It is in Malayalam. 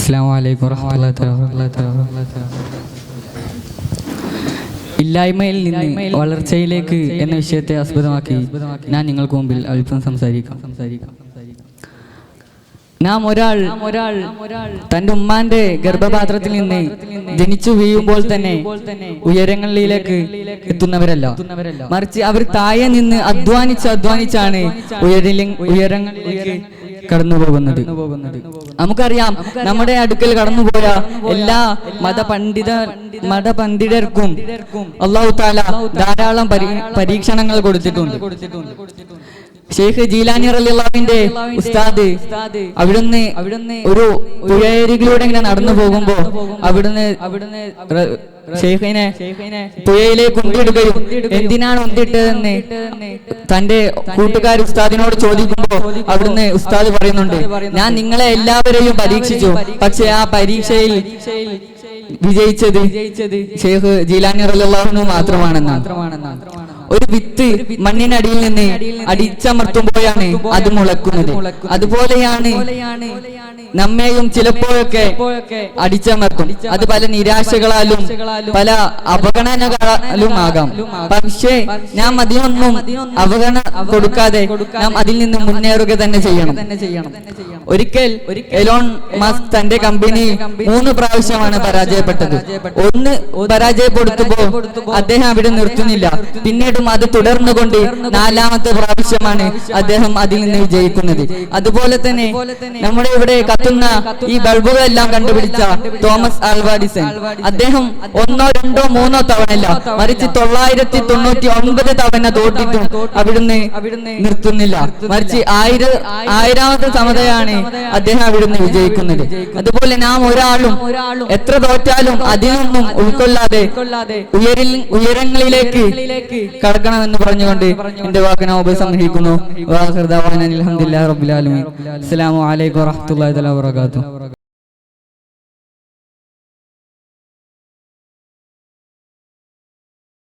അസ്സലാമു അലൈക്കും വറഹ്മത്തുള്ളാഹി വബറകാതുഹു. ഇല്ലായ്മയിൽ നിന്ന് വളർച്ചയിലേക്ക് എന്ന വിഷയത്തെ ആസ്പദമാക്കി ഞാൻ നിങ്ങൾക്ക് മുമ്പിൽ അല്പം സംസാരിക്കാം. നാം ഒരാൾ തൻ്റെ ഉമ്മാന്റെ ഗർഭപാത്രത്തിൽ നിന്ന് ജനിച്ചു വീഴുമ്പോൾ തന്നെ ഉയരങ്ങളിലേക്ക് എത്തുന്നവരല്ല, മറിച്ച് അവർ താഴെ നിന്ന് അധ്വാനിച്ചാണ് ഉയരങ്ങളിലേക്ക് കടന്നു പോകുന്നത്. നമുക്കറിയാം, നമ്മുടെ അടുക്കൽ കടന്നുപോയ എല്ലാ മതപണ്ഡിതർക്കും അല്ലാഹു തആല ധാരാളം പരീക്ഷണങ്ങൾ കൊടുത്തിട്ടുണ്ട്. ഷെയ്ഖ് ജീലാനി റളിയല്ലാഹുവിന്റെ ഉസ്താദ് അവിടുന്ന് ഒരു പുഴയരികിലൂടെ ഇങ്ങനെ നടന്നു പോകുമ്പോ അവിടുന്ന് ഷെയ്ഖിനെ പുഴയിലേക്ക് ഉന്തിയിടുകയും എന്തിനാണ് ഉന്തിയിട്ടതെന്ന് തന്റെ കൂട്ടുകാർ ഉസ്താദിനോട് ചോദിക്കുമ്പോ അവിടുന്ന് ഉസ്താദ് പറയുന്നുണ്ട്, ഞാൻ നിങ്ങളെ എല്ലാവരെയും പരീക്ഷിച്ചു, പക്ഷെ ആ പരീക്ഷയിൽ വിജയിച്ചത് ഷെയ്ഖ് ജീലാനി റളിയല്ലാഹു അൻഹു മാത്രമാണെന്നാണ്. ഒരു വിത്ത് മണ്ണിനടിയിൽ നിന്ന് അടിച്ചമർത്തുമ്പോഴാണ് അത് മുളക്കുന്നത്. അതുപോലെയാണ് നമ്മെയും ചിലപ്പോഴൊക്കെ അടിച്ചമർത്തും. അത് പല നിരാശകളാലും പല അവഗണനകളാലും ആകാം. പക്ഷേ നാം അതിനൊന്നും അവഗണന കൊടുക്കാതെ നാം അതിൽ നിന്ന് മുന്നേറുക തന്നെ ചെയ്യണം. ഒരിക്കൽ എലോൺ മസ്ക് തന്റെ കമ്പനി 3 പ്രാവശ്യമാണ് പരാജയപ്പെട്ടത്. ഒന്ന് പരാജയപ്പെടുത്തുമ്പോ അദ്ദേഹം അവിടെ നിർത്തുന്നില്ല, പിന്നീടും അത് തുടർന്നുകൊണ്ട് 4ാമത്തെ പ്രാവശ്യമാണ് അദ്ദേഹം അതിൽ നിന്ന് വിജയിക്കുന്നത്. അതുപോലെ തന്നെ നമ്മുടെ ഇവിടെ കത്തുന്ന ഈ ബൾബുകളെല്ലാം കണ്ടുപിടിച്ച തോമസ് ആൽവാ എഡിസൺ, അദ്ദേഹം 1, 2, 3 തവണയല്ല, മറിച്ച് 999 തവണ തോറ്റിട്ടും അവിടുന്ന് നിർത്തുന്നില്ല, മറിച്ച് 1000ാമത്തെ സമതയാണ് അദ്ദേഹം അവിടുന്ന് വിജയിക്കുന്നത്. അതുപോലെ നാം ഒരാളും എത്ര തോറ്റാലും അതിനൊന്നും ഉൾക്കൊള്ളാതെ ഉയരങ്ങളിലേക്ക് കടക്കണമെന്ന് പറഞ്ഞുകൊണ്ട് എന്റെ വാക്കിനെ ഉപസംഹരിക്കുന്നു. അൽഹംദുലില്ലാഹി റബ്ബിൽ ആലമീൻ. അസ്സലാമു അലൈക്കും വറഹ്മത്തുള്ളാഹി വബറകാതുഹു.